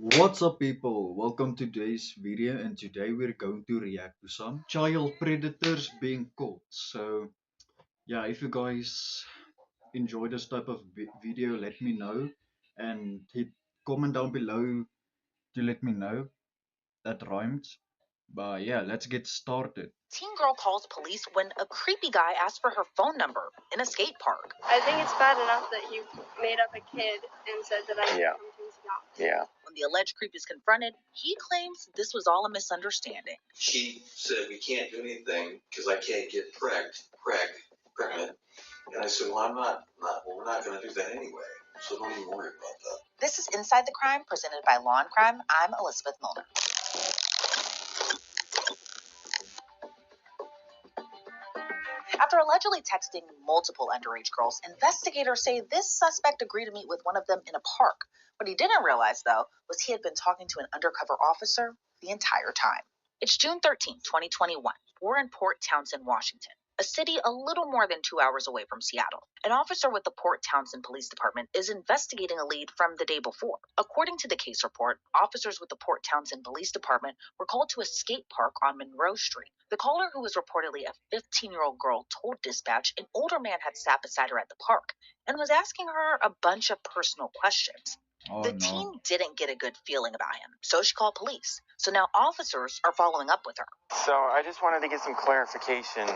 What's up, people? Welcome to today's video, and today we're going to react to some child predators being caught. So, yeah, if you guys enjoy this type of video, let me know and hit comment down below to let me know. That rhymes. But yeah, let's get started. Teen girl calls police when a creepy guy asks for her phone number in a skate park. I think it's bad enough that you made up a kid and said that I could Yeah. come to his yacht. Yeah. When the alleged creep is confronted, he claims this was all a misunderstanding. She said, we can't do anything because I can't get pregnant. And I said, well, we're not going to do that anyway. So don't even worry about that. This is Inside the Crime, presented by Law and Crime. I'm Elizabeth Milner. After allegedly texting multiple underage girls, investigators say this suspect agreed to meet with one of them in a park. What he didn't realize, though, was he had been talking to an undercover officer the entire time. It's June 13, 2021. We're in Port Townsend, Washington, a city a little more than 2 hours away from Seattle. An officer with the Port Townsend Police Department is investigating a lead from the day before. According to the case report, officers with the Port Townsend Police Department were called to a skate park on Monroe Street. The caller, who was reportedly a 15-year-old girl, told dispatch an older man had sat beside her at the park and was asking her a bunch of personal questions. Oh The no. teen didn't get a good feeling about him, so she called police. So now officers are following up with her. So I just wanted to get some clarification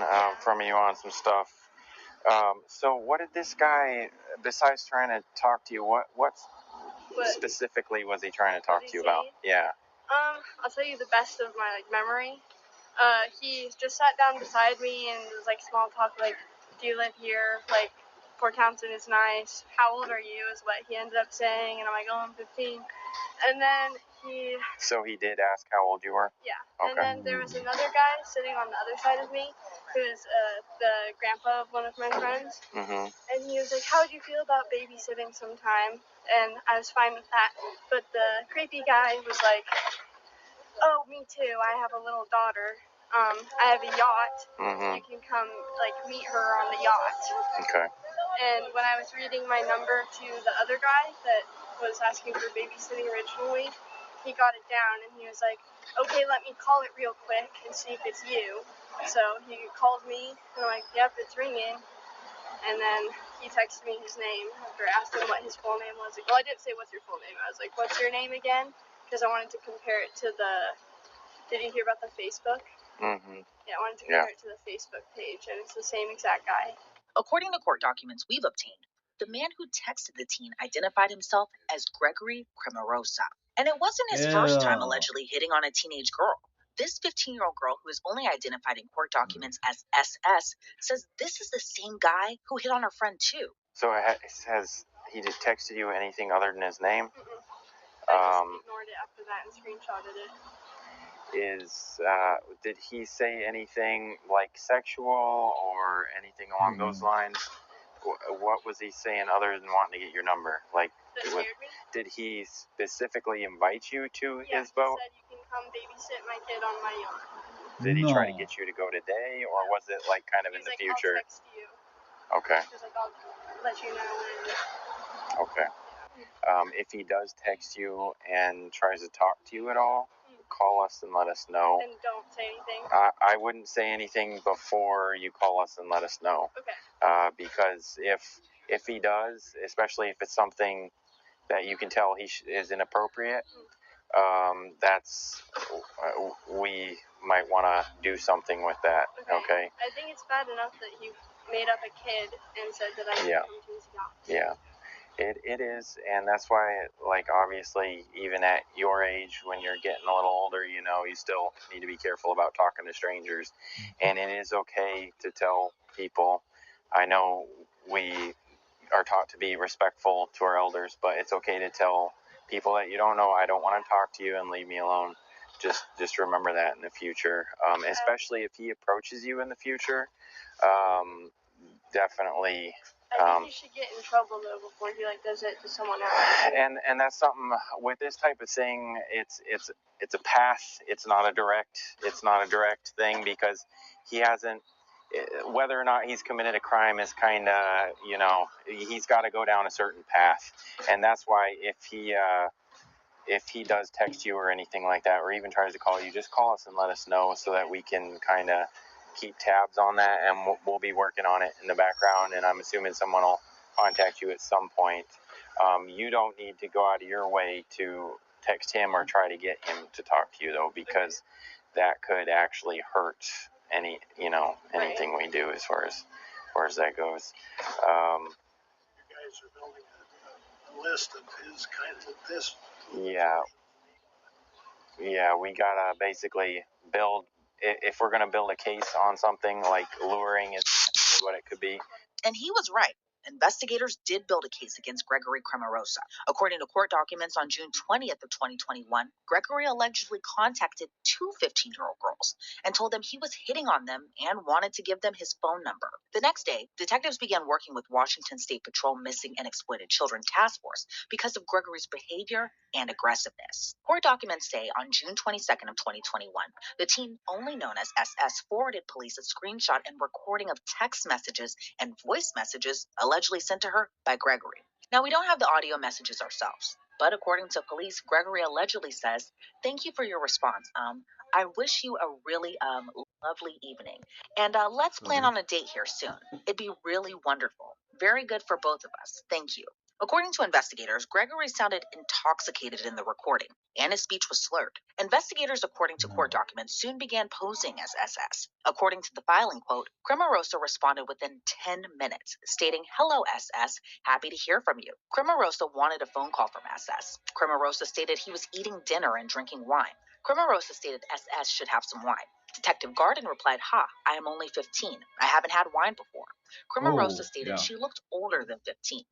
from you on some stuff. So what did this guy, besides trying to talk to you, what But specifically was he trying to talk Was to he you about? saying? Yeah. I'll tell you the best of my memory. He just sat down beside me and was like small talk, like, do you live here? Like, Port Townsend is nice. How old are you? Is what he ended up saying, and I'm like, oh, I'm 15. And then So he did ask how old you were? yeah. And Okay. then there was another guy sitting on the other side of me, who is the grandpa of one of my friends. Mm-hmm. And he was like, how would you feel about babysitting sometime? And I was fine with that. But the creepy guy was like, oh, me too. I have a little daughter. I have a yacht. Mm-hmm. You can come, like, meet her on the yacht. Okay. And when I was reading my number to the other guy that was asking for babysitting originally, he got it down and he was like, okay, let me call it real quick and see if it's you. So he called me and I'm like, yep, it's ringing. And then he texted me his name after I asked him what his full name was. Well, I didn't say what's your full name. I was like, what's your name again? Because I wanted to compare it to did you hear about the Facebook? Mm-hmm. Yeah, I wanted to compare it to the Facebook page, and it's the same exact guy. According to court documents we've obtained, the man who texted the teen identified himself as Gregory Cremarosa. And it wasn't his first time Ew. allegedly hitting on a teenage girl. This 15-year-old girl, who is only identified in court documents as SS, says this is the same guy who hit on her friend too. So has he just texted you anything other than his name? I just ignored it after that and screenshotted it. Did he say anything like sexual or anything along those lines? What was he saying other than wanting to get your number? Like, That scared me. did he specifically invite you to Yeah, his boat? he said you can come babysit my kid on my yacht. Did he try to No. get you to go today, or was it like kind of He's in the like, future? I'll text you. Okay. He's like, I'll let you know when. Okay. If he does text you and tries to talk to you at all, call us and let us know. And don't say anything. I wouldn't say anything before you call us and let us know. Okay. Because if he does, especially if it's something that you can tell is inappropriate, we might want to do something with that. Okay. I think it's bad enough that you made up a kid and said that I could Yeah. come to his yacht. Yeah. It is, and that's why, like, obviously, even at your age, when you're getting a little older, you still need to be careful about talking to strangers. And it is okay to tell people. I know we are taught to be respectful to our elders, but it's okay to tell people that you don't know, I don't want to talk to you and leave me alone. Just remember that in the future, especially if he approaches you in the future. Definitely. I think you should get in trouble though before he does it to someone else. And that's something with this type of thing. It's a path. It's not a direct thing, because he hasn't. Whether or not he's committed a crime is kind of, he's got to go down a certain path, and that's why if he if he does text you or anything like that, or even tries to call you, just call us and let us know so that we can kind of keep tabs on that, and we'll be working on it in the background, and I'm assuming someone will contact you at some point. You don't need to go out of your way to text him or try to get him to talk to you, though, because that could actually hurt anything we do as far as that goes. You guys are building a list of his kind of this. Yeah, we gotta basically build. If we're gonna build a case on something, like luring is what it could be. And he was right. Investigators did build a case against Gregory Cremarosa. According to court documents on June 20th of 2021, Gregory allegedly contacted two 15-year-old girls and told them he was hitting on them and wanted to give them his phone number. The next day, detectives began working with Washington State Patrol Missing and Exploited Children Task Force because of Gregory's behavior and aggressiveness. Court documents say on June 22nd of 2021, the team, only known as SS, forwarded police a screenshot and recording of text messages and voice messages allegedly sent to her by Gregory. Now, we don't have the audio messages ourselves, but according to police, Gregory allegedly says, "Thank you for your response. I wish you a really lovely evening. And let's plan on a date here soon. It'd be really wonderful. Very good for both of us. Thank you." According to investigators, Gregory sounded intoxicated in the recording, and his speech was slurred. Investigators, according to court documents, soon began posing as SS. According to the filing quote, Cremarosa responded within 10 minutes, stating, "Hello, SS. Happy to hear from you." Cremarosa wanted a phone call from SS. Cremarosa stated he was eating dinner and drinking wine. Cremarosa stated SS should have some wine. Detective Garden replied, "Ha, I am only 15. I haven't had wine before." Cremarosa stated she looked older than 15.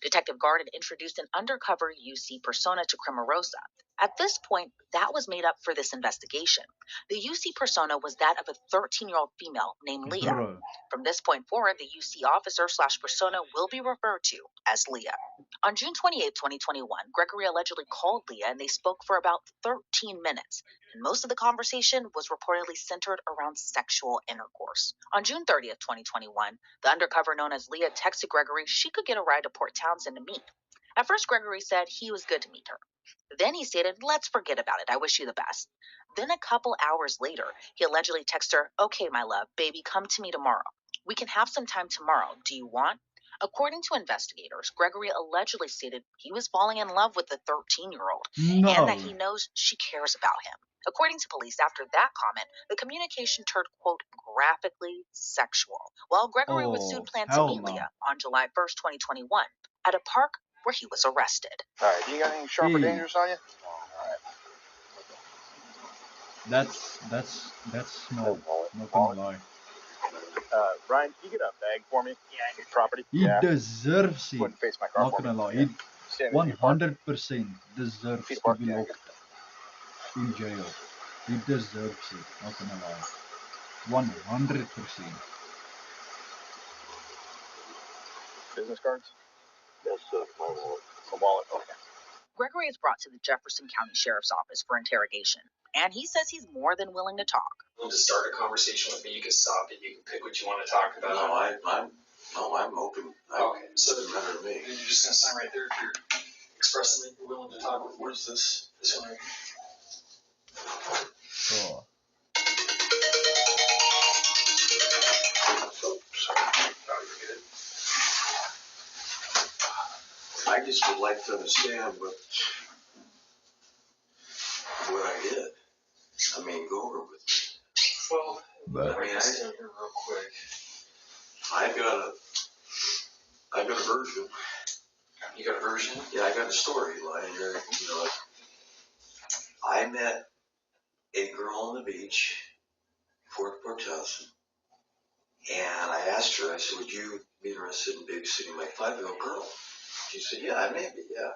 Detective Garden introduced an undercover UC persona to Cremarosa. At this point, that was made up for this investigation. The UC persona was that of a 13-year-old female named Leah. From this point forward, the UC officer/persona will be referred to as Leah. On June 28, 2021, Gregory allegedly called Leah and they spoke for about 13 minutes. And most of the conversation was reportedly centered around sexual intercourse. On June 30th, 2021, the undercover known as Leah texted Gregory she could get a ride to Port Townsend to meet. At first, Gregory said he was good to meet her. Then he stated, "Let's forget about it. I wish you the best." Then a couple hours later, he allegedly texted her, "Okay, my love, baby, come to me tomorrow. We can have some time tomorrow. Do you want?" According to investigators, Gregory allegedly stated he was falling in love with the 13-year-old and that he knows she cares about him. According to police, after that comment, the communication turned, quote, graphically sexual. While Gregory would soon plan to meet Leah on July 1st, 2021, at a park where he was arrested. All right, do you got anything sharp or dangerous on you? That's not gonna lie. Brian, can you get a bag for me? Yeah. Property? He deserves it. Face my car Not gonna lie. He 100% deserves to be locked in jail. He deserves it. Not gonna lie. 100%. Business cards? Yes, my wallet. A wallet, okay. Gregory is brought to the Jefferson County Sheriff's Office for interrogation, and he says he's more than willing to talk. To start a conversation with me, you can stop it. You can pick what you want to talk about. I'm open. Okay, so it doesn't matter to me. You're just gonna sign right there if you're expressing that you're willing to talk with. Where's this? This one right here. Oh. I just would like to understand what I did. I mean, go over with me. Well, But let me just stand here real quick. I've got a version. You got a version? Yeah, I got a storyline here. You know, I met a girl on the beach, Port Townsend, and I asked her, I said, "Would you be interested in babysitting my 5-year-old girl?" She said, "Yeah, I may be, yeah."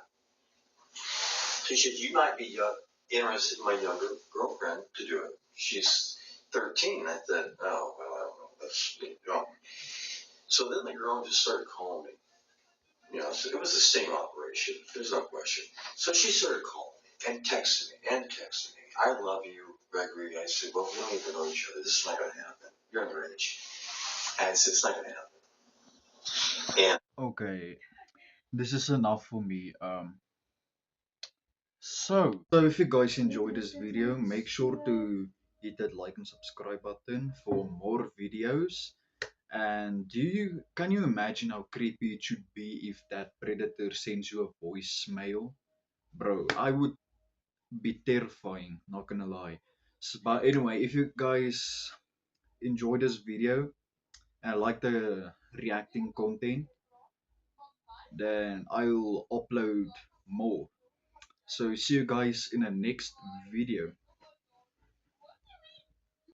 She said, "You might be interested in my younger girlfriend to do it. She's 13. I said, "Oh, well, I don't know. That's, you know." So then the girl just started calling me. You know, so it was a sting operation. There's no question. So she started calling me and texting me. "I love you, Gregory." I said, "Well, we don't even know each other. This is not going to happen. You're underage." And I said, "It's not going to happen." And okay, this is enough for me. So if you guys enjoyed this video, make sure to hit that like and subscribe button for more videos. And can you imagine how creepy it should be if that predator sends you a voicemail? Bro, I would be terrifying, not gonna lie. But anyway, if you guys enjoy this video and like the reacting content, then I'll upload more. So see you guys in the next video.